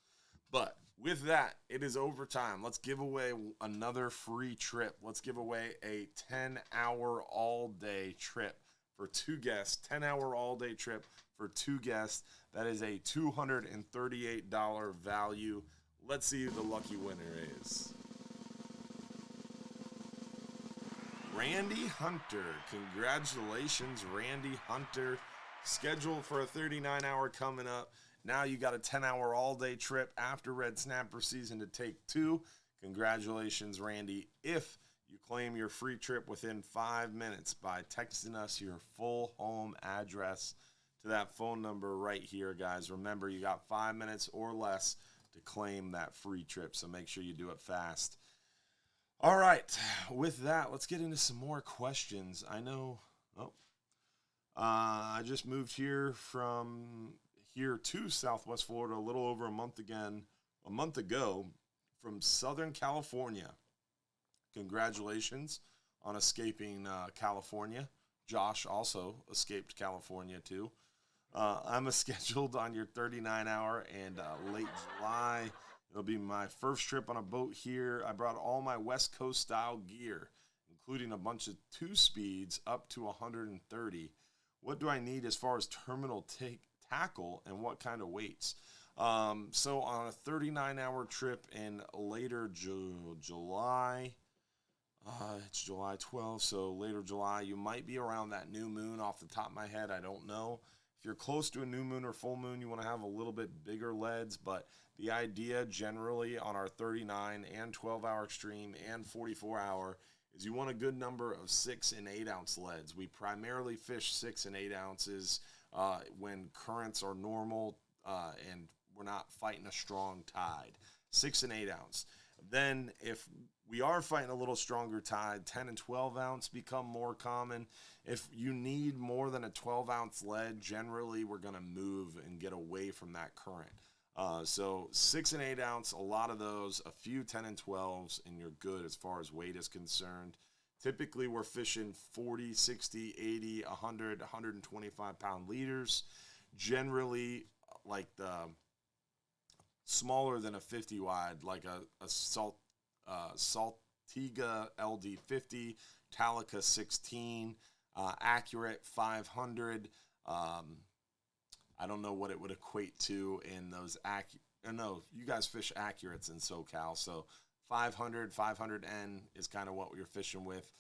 But with that, it is overtime. Let's give away another free trip. Let's give away a 10-hour all-day trip for 2 guests. 10-hour all-day trip for 2 guests. That is a $238 value. Let's see who the lucky winner is. Randy Hunter. Congratulations, Randy Hunter. Scheduled for a 39-hour coming up. Now you got a 10-hour all-day trip after red snapper season to take 2. Congratulations, Randy. If you claim your free trip within 5 minutes by texting us your full home address to that phone number right here, guys. Remember, you got 5 minutes or less to claim that free trip, so make sure you do it fast. All right, with that, let's get into some more questions. I know, I just moved here to Southwest Florida a little over a month ago from Southern California. Congratulations on escaping California. Josh also escaped California too. I'm scheduled on your 39-hour and late July. It'll be my first trip on a boat here. I brought all my West Coast style gear, including a bunch of 2 speeds up to 130. What do I need as far as terminal tackle and what kind of weights? So on a 39-hour trip in later July, it's July 12th, so later July, you might be around that new moon off the top of my head. I don't know. If you're close to a new moon or full moon, you want to have a little bit bigger leads, but the idea generally on our 39 and 12-hour extreme and 44-hour is you want a good number of 6 and 8 ounce leads. We primarily fish 6 and 8 ounces when currents are normal and we're not fighting a strong tide. 6 and 8 ounce. Then if we are fighting a little stronger tide, 10 and 12 ounce become more common. If you need more than a 12 ounce lead, generally we're going to move and get away from that current. So 6 and 8 ounce, a lot of those, a few 10 and 12s, and you're good as far as weight is concerned. Typically we're fishing 40, 60, 80, 100, 125 pound leaders. Generally like the smaller than a 50 wide, like a Saltiga LD50, Talica 16, Accurate 500. I don't know what it would equate to in those no, you guys fish Accurates in SoCal, so 500, 500N is kind of what we're fishing with.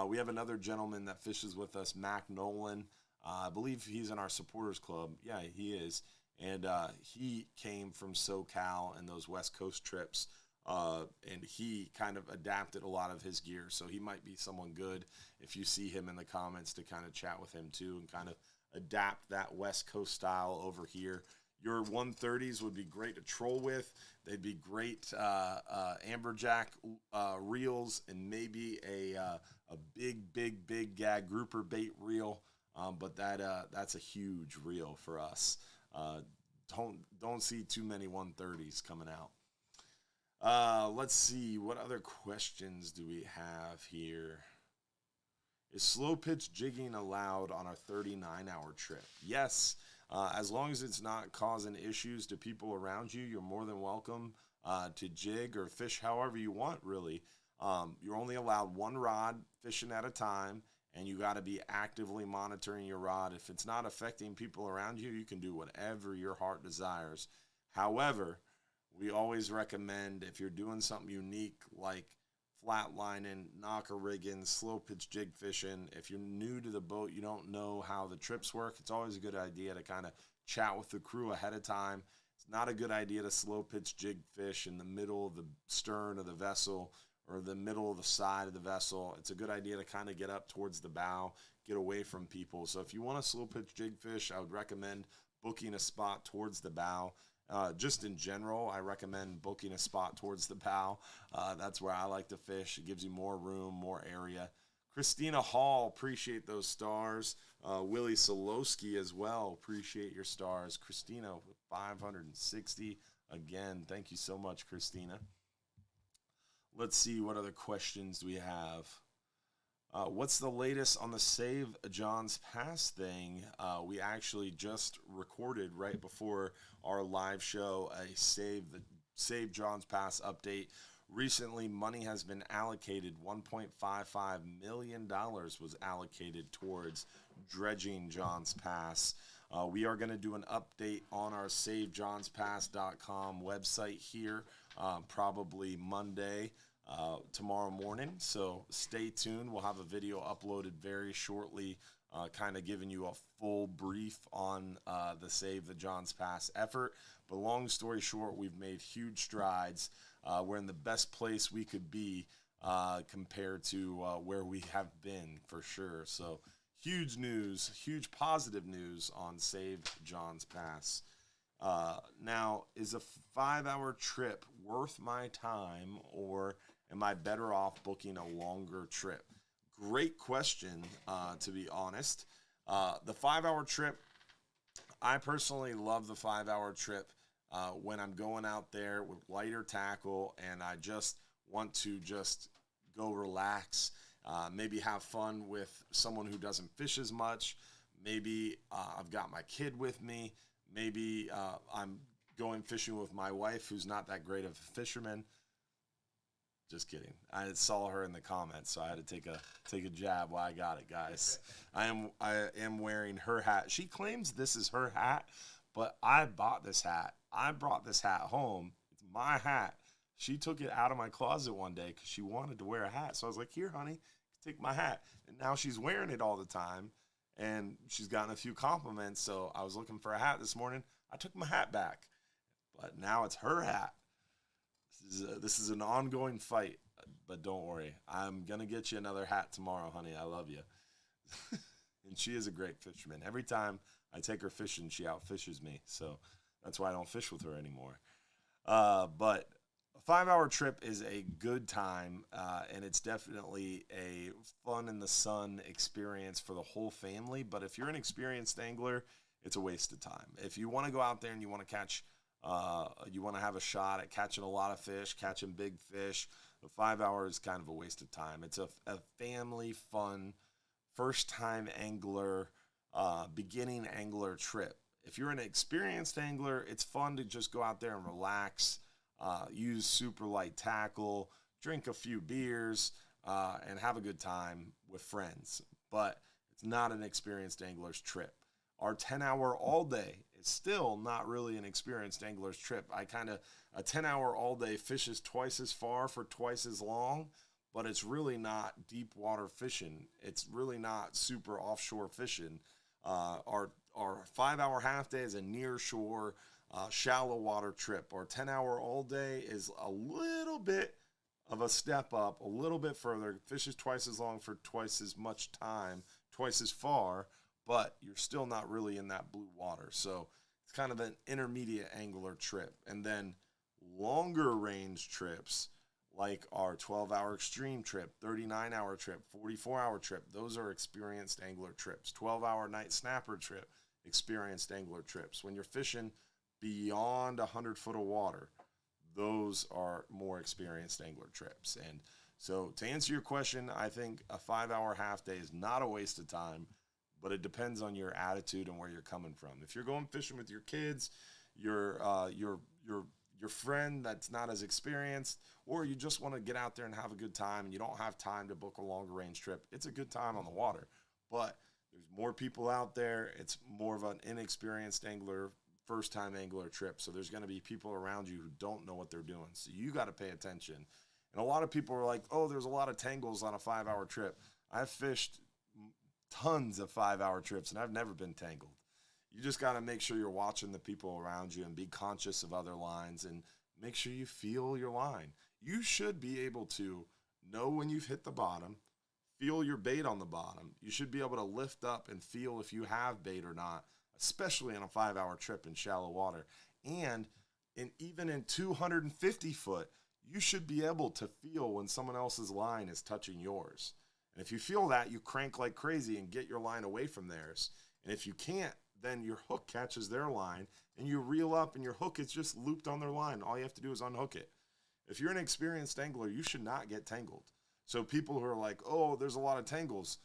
We have another gentleman that fishes with us, Mac Nolan. I believe he's in our supporters club. Yeah, he is. And he came from SoCal and those West Coast trips, and he kind of adapted a lot of his gear. So he might be someone good if you see him in the comments to kind of chat with him too and kind of adapt that West Coast style over here. Your 130s would be great to troll with. They'd be great amberjack reels and maybe a big gag grouper bait reel. But that's a huge reel for us. Don't see too many 130s coming out. Let's see, what other questions do we have here? Is slow pitch jigging allowed on a 39-hour trip? Yes, as long as it's not causing issues to people around you, you're more than welcome to jig or fish however you want, really. You're only allowed one rod fishing at a time, and you got to be actively monitoring your rod. If it's not affecting people around you, you can do whatever your heart desires. However, we always recommend, if you're doing something unique like flatlining, knocker rigging, slow pitch jig fishing, if you're new to the boat, you don't know how the trips work, it's always a good idea to kind of chat with the crew ahead of time. It's not a good idea to slow pitch jig fish in the middle of the stern of the vessel or the middle of the side of the vessel. It's a good idea to kind of get up towards the bow, get away from people. So if you want to slow pitch jig fish, I would recommend booking a spot towards the bow. Just in general, I recommend booking a spot towards the bow. That's where I like to fish. It gives you more room, more area. Christina Hall, appreciate those stars. Willie Solowski as well, appreciate your stars. Christina with 560. Again, thank you so much, Christina. Let's see, what other questions do we have? What's the latest on the Save John's Pass thing? We actually just recorded right before our live show a Save John's Pass update. Recently, money has been allocated. $1.55 million was allocated towards dredging John's Pass. We are going to do an update on our SaveJohnsPass.com website here, probably Monday. Tomorrow morning, so stay tuned. We'll have a video uploaded very shortly, kind of giving you a full brief on the Save the John's Pass effort. But long story short, we've made huge strides. We're in the best place we could be compared to where we have been, for sure. So huge news, huge positive news on Save John's Pass. Now, is a 5-hour trip worth my time, or am I better off booking a longer trip? Great question, to be honest. The 5-hour trip, I personally love the 5-hour trip when I'm going out there with lighter tackle and I just want to just go relax, maybe have fun with someone who doesn't fish as much. Maybe I've got my kid with me. Maybe I'm going fishing with my wife, who's not that great of a fisherman. Just kidding. I saw her in the comments, so I had to take a jab while I got it, guys. I am wearing her hat. She claims this is her hat, but I bought this hat. I brought this hat home. It's my hat. She took it out of my closet one day because she wanted to wear a hat. So I was like, here, honey, take my hat. And now she's wearing it all the time, and she's gotten a few compliments. So I was looking for a hat this morning. I took my hat back, but now it's her hat. This is an ongoing fight, but don't worry. I'm going to get you another hat tomorrow, honey. I love you. And she is a great fisherman. Every time I take her fishing, she outfishes me. So that's why I don't fish with her anymore. But a 5-hour trip is a good time, and it's definitely a fun in the sun experience for the whole family. But if you're an experienced angler, it's a waste of time. If you want to go out there and you want to catch you want to have a shot at catching a lot of fish, catching big fish, the 5 hours is kind of a waste of time. It's a family fun, first-time angler, beginning angler trip. If you're an experienced angler, it's fun to just go out there and relax, use super light tackle, drink a few beers, and have a good time with friends. But it's not an experienced angler's trip. Our 10-hour all-day is still not really an experienced angler's trip. A 10-hour all-day fishes twice as far for twice as long, but it's really not deep water fishing. It's really not super offshore fishing. Our 5-hour half day is a near shore, shallow water trip. Our 10-hour all-day is a little bit of a step up, a little bit further. Fishes twice as long for twice as much time, twice as far, but you're still not really in that blue water. So it's kind of an intermediate angler trip. And then longer range trips, like our 12-hour extreme trip, 39-hour trip, 44-hour trip, those are experienced angler trips. 12-hour night snapper trip, experienced angler trips. When you're fishing beyond 100 foot of water, those are more experienced angler trips. And So to answer your question, I think a 5-hour half day is not a waste of time, but it depends on your attitude and where you're coming from. If you're going fishing with your kids, your friend that's not as experienced, or you just want to get out there and have a good time and you don't have time to book a longer range trip, it's a good time on the water. But there's more people out there. It's more of an inexperienced angler, first time angler trip. So there's going to be people around you who don't know what they're doing. So you got to pay attention. And a lot of people are like, oh, there's a lot of tangles on a 5-hour trip. I've fished tons of 5-hour trips and I've never been tangled. You just got to make sure you're watching the people around you and be conscious of other lines and make sure you feel your line. You should be able to know when you've hit the bottom, feel your bait on the bottom. You should be able to lift up and feel if you have bait or not, especially on a 5-hour trip in shallow water. And even in 250 foot, you should be able to feel when someone else's line is touching yours. And if you feel that, you crank like crazy and get your line away from theirs. And if you can't, then your hook catches their line and you reel up and your hook is just looped on their line. All you have to do is unhook it. If you're an experienced angler, you should not get tangled. So people who are like, oh, there's a lot of tangles,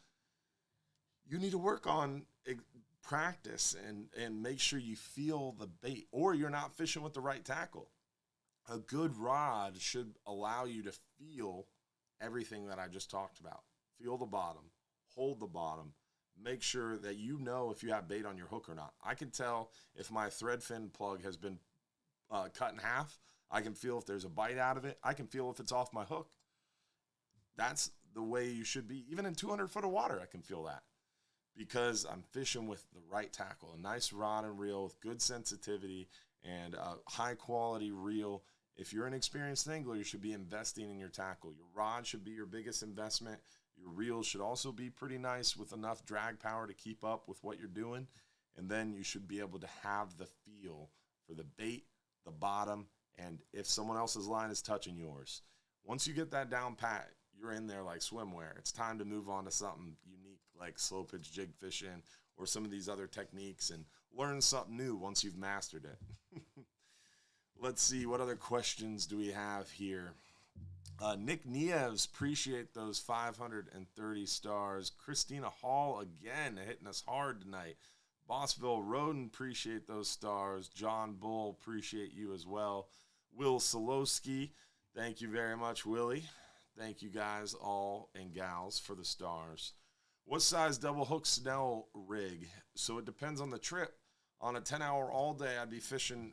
you need to work on practice and make sure you feel the bait, or you're not fishing with the right tackle. A good rod should allow you to feel everything that I just talked about. Feel the bottom, hold the bottom, make sure that you know if you have bait on your hook or not. I can tell if my thread fin plug has been cut in half. I can feel if there's a bite out of it. I can feel if it's off my hook. That's the way you should be. Even in 200 foot of water, I can feel that because I'm fishing with the right tackle, a nice rod and reel with good sensitivity and a high quality reel. If you're an experienced angler, you should be investing in your tackle. Your rod should be your biggest investment. Your reel should also be pretty nice with enough drag power to keep up with what you're doing. And then you should be able to have the feel for the bait, the bottom, and if someone else's line is touching yours. Once you get that down pat, you're in there like swimwear. It's time to move on to something unique like slow pitch jig fishing or some of these other techniques and learn something new once you've mastered it. Let's see, what other questions do we have here? Nick Nieves, appreciate those 530 stars. Christina Hall, again, hitting us hard tonight. Bossville Roden, appreciate those stars. John Bull, appreciate you as well. Will Solowski, thank you very much, Willie. Thank you guys all and gals for the stars. What size double hook Snell rig? So it depends on the trip. On a 10-hour all day, I'd be fishing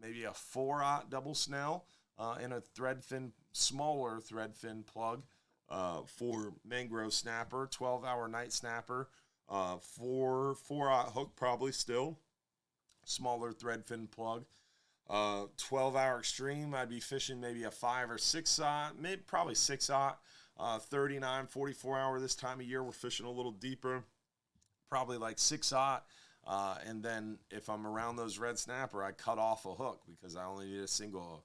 maybe a 4-aught double Snell in a smaller thread fin plug for mangrove snapper, 12-hour night snapper, 4-aught hook probably still, smaller thread fin plug. 12-hour extreme, I'd be fishing maybe a 5 or 6-aught, maybe probably 6-aught. 39, 44-hour this time of year, we're fishing a little deeper, probably like 6-aught. And then if I'm around those red snapper, I cut off a hook because I only need a single hook.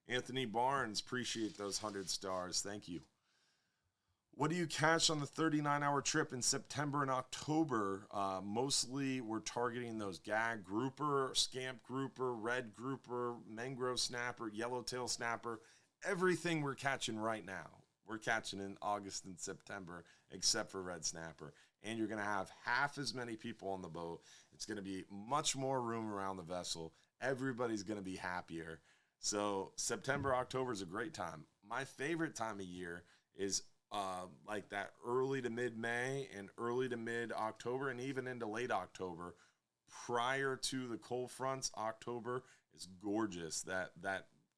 Anthony Barnes, appreciate those 100 stars. Thank you. What do you catch on the 39-hour trip in September and October? Mostly we're targeting those gag grouper, scamp grouper, red grouper, mangrove snapper, yellowtail snapper, everything we're catching right now. We're catching in August and September, except for red snapper. And you're going to have half as many people on the boat. It's going to be much more room around the vessel. Everybody's going to be happier. So September, October is a great time. My favorite time of year is like that early to mid-May and early to mid-October and even into late October. Prior to the cold fronts, October is gorgeous. That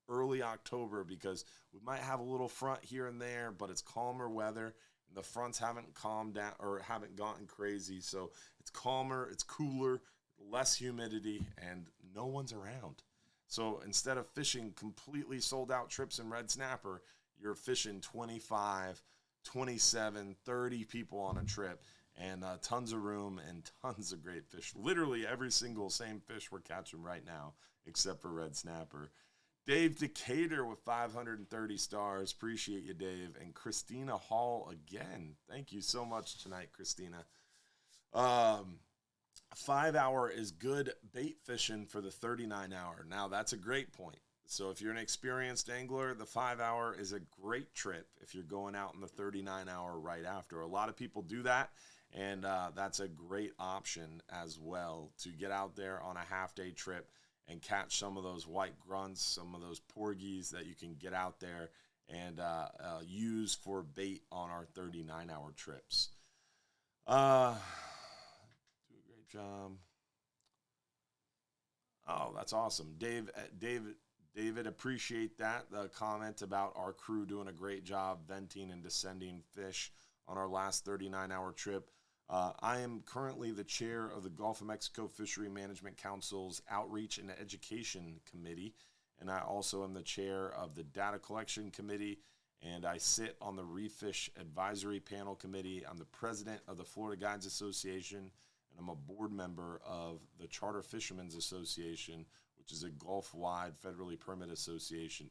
early October, because we might have a little front here and there, but it's calmer weather. The fronts haven't calmed down or haven't gotten crazy, so it's calmer, it's cooler, less humidity, and no one's around. So instead of fishing completely sold out trips in red snapper, you're fishing 25, 27, 30 people on a trip, and tons of room and tons of great fish. Literally every single same fish we're catching right now, except for red snapper. Dave Decatur with 530 stars. Appreciate you, Dave. And Christina Hall again. Thank you so much tonight, Christina. 5-hour is good bait fishing for the 39-hour. Now, that's a great point. So if you're an experienced angler, the 5 hour is a great trip if you're going out in the 39 hour right after. A lot of people do that, and that's a great option as well to get out there on a half-day trip and catch some of those white grunts, some of those porgies that you can get out there and use for bait on our 39-hour trips. Do a great job. Oh, that's awesome. David, appreciate that. The comment about our crew doing a great job venting and descending fish on our last 39-hour trip. I am currently the chair of the Gulf of Mexico Fishery Management Council's Outreach and Education Committee, and I also am the chair of the Data Collection Committee, and I sit on the Reef Fish Advisory Panel Committee. I'm the president of the Florida Guides Association, and I'm a board member of the Charter Fishermen's Association, which is a Gulf-wide federally permit association